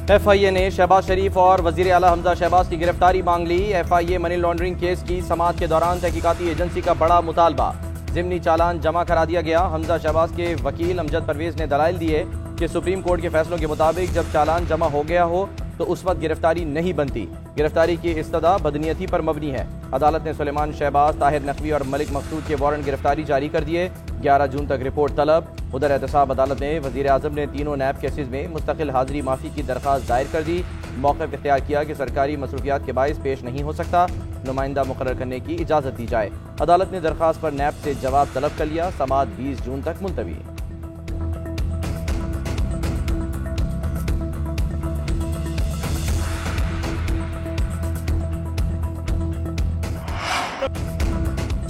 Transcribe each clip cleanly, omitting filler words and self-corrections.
FIA ने शहबाज शरीफ और वजीर आला हमजा शहबाज की गिरफ्तारी मांग ली। FIA मनी लॉन्ड्रिंग केस की समाअत के दौरान तहकीकाती एजेंसी का बड़ा मुतालबा। ज़िमनी चालान जमा करा दिया गया। हमजा शहबाज के वकील अमजद परवेज ने दलाइल दिए कि सुप्रीम कोर्ट के फैसलों के मुताबिक जब चालान जमा हो गया हो तो उस वक्त गिरफ्तारी नहीं बनती। गिरफ्तारी की इस्तदा बदनीयती पर मबनी है। अदालत ने सुलेमान शहबाज, ताहिर नकवी और मलिक मकसूद के वारंट गिरफ्तारी जारी कर दिए। 11 जून तक रिपोर्ट तलब। उधर एहतसाब अदालत ने वजीर आजम ने तीनों नैब केसेज में मुस्तकिल हाजिरी माफी की दरख्वास्त दायर कर दी। मौक़िफ़ इख्तियार किया कि सरकारी मसरूफियात के बाइस पेश नहीं हो सकता, नुमाइंदा मुकर्रर करने की इजाज़त दी जाए। अदालत ने दरख्वास्त पर नैब से जवाब तलब कर लिया। समाअत 20 जून तक मुलतवी।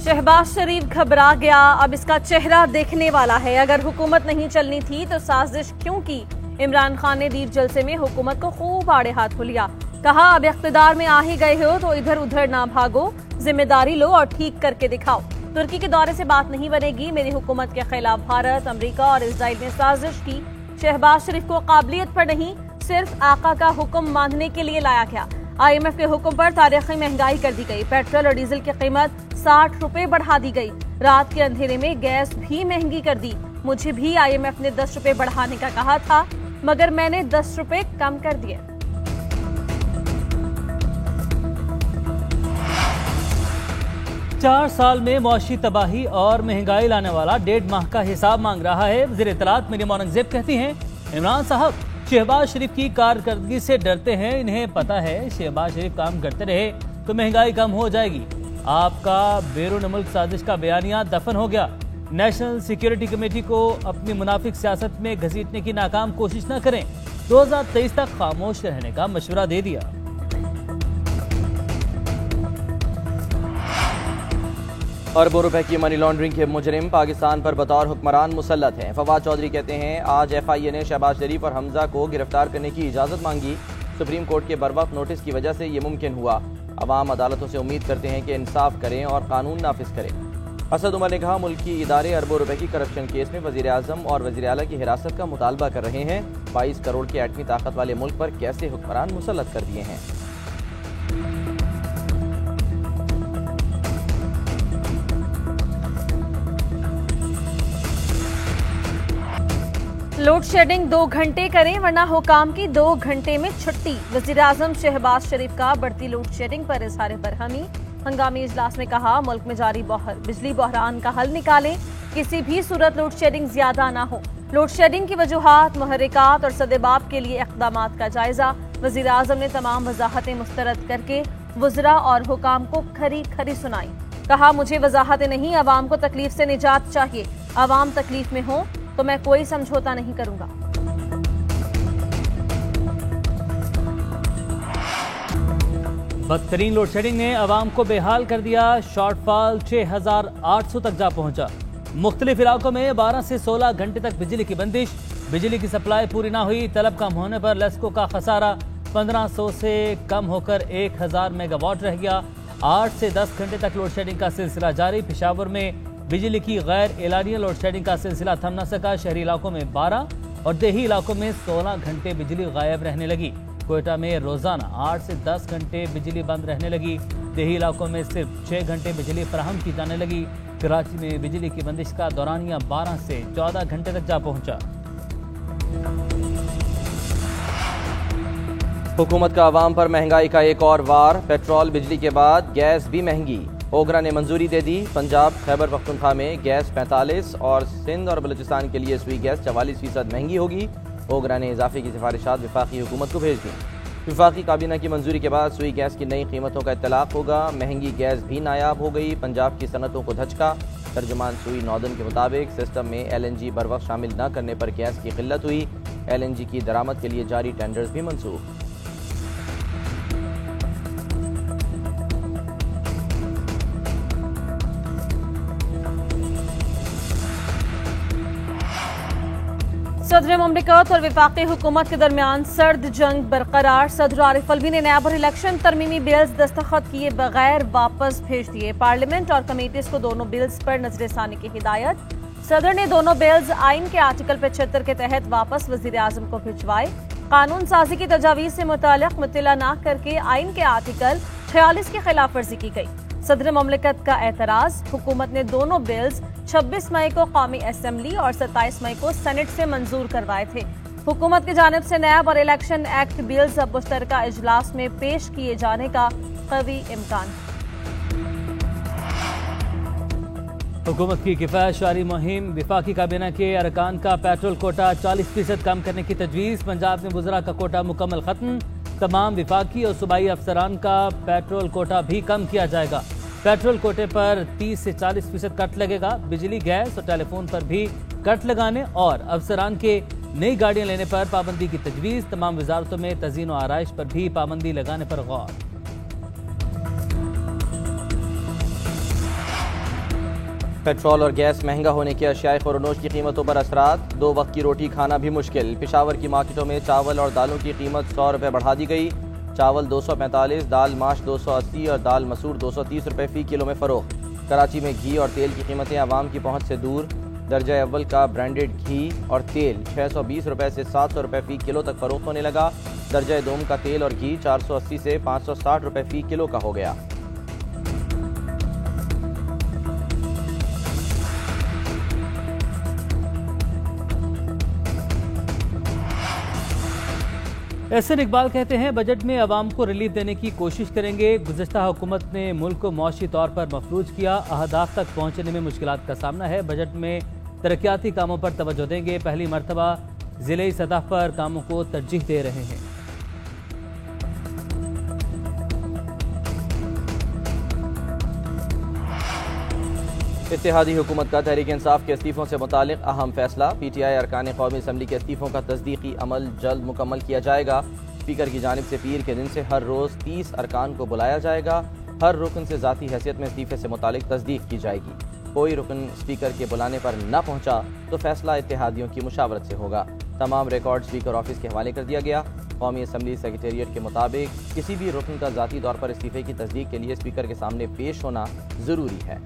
शहबाज शरीफ घबरा गया, अब इसका चेहरा देखने वाला है। अगर हुकूमत नहीं चलनी थी तो साजिश क्यों की? इमरान खान ने दीर जलसे में हुकूमत को खूब आड़े हाथ हो लिया। कहा, अब इख्तिदार में आ ही गए हो तो इधर उधर ना भागो, जिम्मेदारी लो और ठीक करके दिखाओ। तुर्की के दौरे से बात नहीं बनेगी। मेरी हुकूमत के खिलाफ भारत, अमेरिका और इसराइल ने साजिश की। शहबाज शरीफ को काबिलियत पर नहीं, सिर्फ आका का हुक्म मानने के लिए लाया गया। IMF के हुक्म पर तारीखी महंगाई कर दी गई। पेट्रोल और डीजल की कीमत 60 रुपए बढ़ा दी गई। रात के अंधेरे में गैस भी महंगी कर दी। मुझे भी IMF ने 10 रुपए बढ़ाने का कहा था, मगर मैंने 10 रुपए कम कर दिए। चार साल में मुआशी तबाही और महंगाई लाने वाला 1.5 माह का हिसाब मांग रहा है। वज़ीर इत्तलात मीडियम औरंगजेब कहती हैं, इमरान साहब शहबाज शरीफ की कारकर्दगी से डरते हैं। इन्हें पता है शहबाज शरीफ काम करते रहे तो महंगाई कम हो जाएगी। आपका बैरून मुल्क साजिश का बयानिया दफन हो गया। नेशनल सिक्योरिटी कमेटी को अपनी मुनाफिक सियासत में घसीटने की नाकाम कोशिश न करें। 2023 तक खामोश रहने का मशवरा दे दिया। अरबों रुपए की मनी लॉन्ड्रिंग के मुजरिम पाकिस्तान पर बतौर हुक्मरान मुसल्लत हैं। फवाद चौधरी कहते हैं, आज FIA ने शहबाज शरीफ और हमजा को गिरफ्तार करने की इजाज़त मांगी। सुप्रीम कोर्ट के बरवक्त नोटिस की वजह से ये मुमकिन हुआ। अवाम अदालतों से उम्मीद करते हैं कि इंसाफ करें और कानून नाफिज करें। असद उमर ने कहा, मुल्की इदारे अरबों रुपए की करप्शन केस में वजीर आजम और वजीर आला की हिरासत का मुतालबा कर रहे हैं। 22 करोड़ के एटमी ताकत वाले मुल्क पर कैसे हुक्मरान मुसल्लत कर दिए हैं। लोड शेडिंग 2 घंटे करें वरना हुकाम की 2 घंटे में छुट्टी। वजीर आजम शहबाज शरीफ का बढ़ती लोड शेडिंग पर इजहार बरहमी। हंगामी इजलास में कहा, मुल्क में जारी बिजली बहरान का हल निकालें, किसी भी सूरत लोड शेडिंग ज्यादा ना हो। लोड शेडिंग की वजूहात, मुहर्रिकात और सदेबाब के लिए इक़दामात का जायजा। वजीर आजम ने तमाम वजाहतें मुस्तरद करके वज़रा और हुकाम को खरी खरी सुनाई। कहा, मुझे वजाहतें नहीं, अवाम को तकलीफ से निजात चाहिए। अवाम तकलीफ में हो तो मैं कोई समझौता नहीं करूंगा। बदतरीन लोड शेडिंग ने अवाम को बेहाल कर दिया। शॉर्टफॉल 6800 तक जा पहुंचा। मुख्तलिफ इलाकों में 12 से 16 घंटे तक बिजली की बंदिश। बिजली की सप्लाई पूरी ना हुई। तलब कम होने पर लेस्को का खसारा 1500 से कम होकर 1000 मेगावाट रह गया। 8 से 10 घंटे तक लोड शेडिंग का सिलसिला जारी। पेशावर में बिजली की गैर एलानिया लोड शेडिंग का सिलसिला थम न सका। शहरी इलाकों में 12 और देही इलाकों में 16 घंटे बिजली गायब रहने लगी। कोयटा में रोजाना 8 से 10 घंटे बिजली बंद रहने लगी। देही इलाकों में सिर्फ 6 घंटे बिजली फराहम की जाने लगी। कराची में बिजली की बंदिश का दौरानिया 12 से 14 घंटे तक जा पहुंचा। हुकूमत का अवाम पर महंगाई का एक और वार। पेट्रोल बिजली के बाद गैस भी महंगी। ओगरा ने मंजूरी दे दी। पंजाब, खैबर पख्तूनख्वा में गैस 45 और सिंध और बलूचिस्तान के लिए सुई गैस 44% महंगी होगी। ओगरा ने इजाफे की सिफारिशात वफाकी हुकूमत को भेज दी। वफाकी काबीना की मंजूरी के बाद सुई गैस की नई कीमतों का इत्तलाक होगा। महंगी गैस भी नायाब हो गई। पंजाब की सनतों को धचका। तर्जुमान सुई नॉर्दर्न के मुताबिक सिस्टम में LNG बर वक्त शामिल न करने पर गैस की किल्लत हुई। LNG की दरामद के लिए जारी टेंडर्स भी मनसूख। सदर ममलिकत और वफाकी हुकूमत के दरमियान सर्द जंग बरकरार। सदर आरिफ अलवी ने नैब और इलेक्शन तरमीमी बिल्स दस्तखत किए बगैर वापस भेज दिए। पार्लियामेंट और कमेटीज को दोनों बिल्स पर नजरसानी की हिदायत। सदर ने दोनों बिल्स आइन के आर्टिकल 75 के तहत वापस वजीर आजम को भिजवाए। कानून साजी की तजावीज़ से मुताल्लिक़ मुत्तला न करके आइन के आर्टिकल 46 की खिलाफ वर्जी की गई। सदर मुमलिकत का एतराज़, हुकूमत ने दोनों बिल्स 26 मई को कौमी असम्बली और 27 मई को सेनेट से मंजूर करवाए थे। हुकूमत की जानिब से नैब और इलेक्शन एक्ट बिल्स अब मुश्तरका इजलास में पेश किए जाने का कवी इम्कान। हुकूमत की किफायतशारी मुहिम, विफाकी काबीना के अरकान का पेट्रोल कोटा 40% कम करने की तजवीज़। पंजाब में वज़रा का कोटा मुकम्मल खत्म। तमाम विफाकी और सूबाई अफसरान का पेट्रोल कोटा भी कम किया जाएगा। पेट्रोल कोटे पर 30 से 40% कट लगेगा। बिजली, गैस और टेलीफोन पर भी कट लगाने और अफसरान के नई गाड़ियां लेने पर पाबंदी की तजवीज़। तमाम वजारतों में तज़ीन और आराइश पर भी पाबंदी लगाने पर गौर। पेट्रोल और गैस महंगा होने के अशियाए खुरनोश की कीमतों पर असरात। 2 वक्त की रोटी खाना भी मुश्किल। पेशावर की मार्केटों में चावल और दालों की कीमत 100 रुपये बढ़ा दी गई। चावल 245, दाल माश 280 और दाल मसूर 230 रुपये फ़ी किलो में फ़रोख्त। कराची में घी और तेल की कीमतें आवाम की पहुँच से दूर। दर्जा अव्वल का ब्रांडेड घी और तेल 620 रुपये से 700 रुपये फ़ी किलो तक फ़रोख्त होने लगा। दर्जा दोम का तेल और घी 480 से 560 रुपये फ़ी किलो का हो गया। एहसन इकबाल कहते हैं, बजट में अवाम को रिलीफ देने की कोशिश करेंगे। गुज़श्ता हुकूमत ने मुल्क को मौशी तौर पर मफलूज किया। अहदाफ तक पहुँचने में मुश्किलात का सामना है। बजट में तरक्याती कामों पर तवज्जो देंगे। पहली मरतबा ज़िले सतह पर कामों को तरजीह दे रहे हैं। इत्तेहादी हुकूमत का तहरीक इंसाफ के इस्तीफ़ों से मुतालिक अहम फैसला। PTI अरकान कौमी असम्बली के इस्तीफ़ों का तस्दीकी अमल जल्द मुकम्मल किया जाएगा। स्पीकर की जानिब से पीर के दिन से हर रोज़ 30 अरकान को बुलाया जाएगा। हर रुकन से ज़ाती हैसियत में इस्तीफ़े से मुतालिक तस्दीक की जाएगी। कोई रुकन स्पीकर के बुलाने पर न पहुँचा तो फैसला इत्तेहादियों की मुशावरत से होगा। तमाम रिकॉर्ड स्पीकर ऑफिस के हवाले कर दिया गया। कौमी असम्बली सेक्रेटेरिएट के मुताबिक किसी भी रुकन का ज़ाती तौर पर इस्तीफ़े की तस्दीक के लिए स्पीकर के सामने पेश होना ज़रूरी है।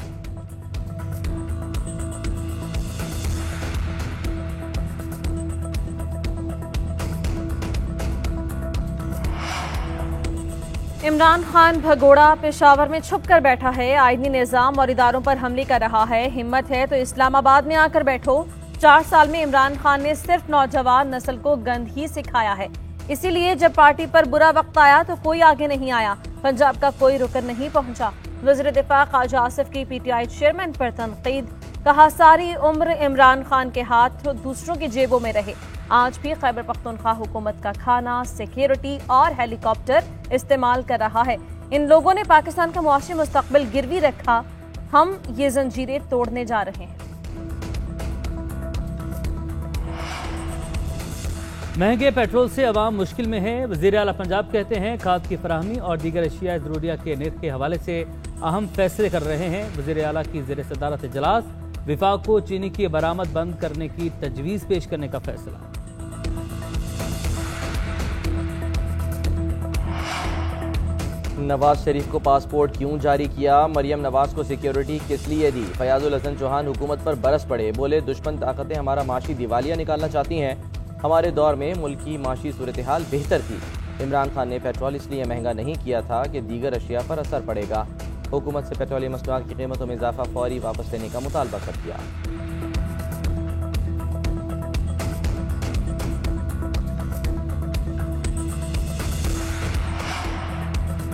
इमरान खान भगोड़ा पेशावर में छुप कर बैठा है। आईनी निज़ाम और इदारों पर हमले कर रहा है। हिम्मत है तो इस्लामाबाद में आकर बैठो। 4 साल में इमरान खान ने सिर्फ नौजवान नस्ल को गंद ही सिखाया है। इसीलिए जब पार्टी पर बुरा वक्त आया तो कोई आगे नहीं आया। पंजाब का कोई रुकन नहीं पहुंचा। वज़ीर दिफा ख्वाजा आसिफ की PTI चेयरमैन पर तनकीद। कहा, सारी उम्र इमरान खान के हाथ दूसरों की जेबों में रहे। आज भी खैबर पख्तूनख्वा हुकूमत का खाना, सिक्योरिटी और हेलीकॉप्टर इस्तेमाल कर रहा है। इन लोगों ने पाकिस्तान का मुआशी मुस्तकबिल गिरवी रखा। हम ये जंजीरें तोड़ने जा रहे हैं। महंगे पेट्रोल से अवाम मुश्किल में है। वज़ीर आला पंजाब कहते हैं, खाद की फराहमी और दीगर अशिया ज़रूरिया के निर्ख के हवाले से अहम फैसले कर रहे हैं। वज़ीर आला की ज़ेर सदारत इजलास। विफाक को चीनी की बरामद बंद करने की तजवीज़ पेश करने का फैसला। नवाज शरीफ को पासपोर्ट क्यों जारी किया? मरियम नवाज को सिक्योरिटी किस लिए दी? फयाजुल हसन चौहान हुकूमत पर बरस पड़े। बोले, दुश्मन ताकतें हमारा माशी दिवालिया निकालना चाहती हैं। हमारे दौर में मुल्क की माशी सूरत हाल बेहतर थी। इमरान खान ने पेट्रोल इसलिए महंगा नहीं किया था कि दीगर अशिया पर असर पड़ेगा। हुकूमत से पेट्रोलियम मसनूआत की कीमतों में इजाफा फौरी वापस लेने का मुतालबा कर दिया।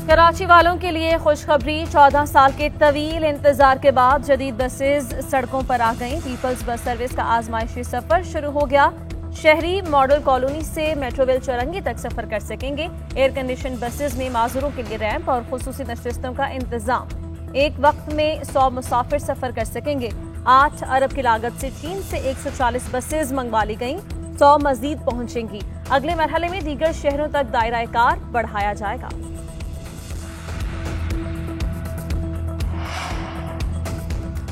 कराची वालों के लिए खुशखबरी। 14 साल के तवील इंतजार के बाद जदीद बसेज सड़कों पर आ गईं। पीपल्स बस सर्विस का आजमाइशी सफर शुरू हो गया। शहरी मॉडल कॉलोनी से मेट्रोवेल चौरंगी तक सफर कर सकेंगे। एयर कंडीशन बसेज में माजूरों के लिए रैंप और खुसूसी नशिस्तों का इंतजाम। एक वक्त में 100 मुसाफिर सफर कर सकेंगे। 8 अरब की लागत से चीन से 140 बसेज मंगवा ली गईं। 100 मजीद पहुंचेंगी। अगले मरहले में दीगर शहरों तक दायरा कार बढ़ाया जाएगा।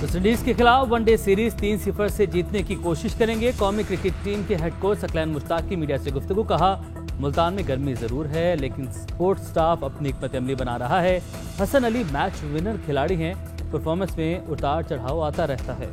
वेस्टइंडीज के खिलाफ वनडे सीरीज 3-0 से जीतने की कोशिश करेंगे। कौमी क्रिकेट टीम के हेड कोच सकलैन मुश्ताक की मीडिया से गुफ्तगू। कहा, मुल्तान में गर्मी जरूर है लेकिन स्पोर्ट्स स्टाफ अपनी हिकमत अमली बना रहा है। हसन अली मैच विनर खिलाड़ी हैं। परफॉर्मेंस में उतार चढ़ाव आता रहता है।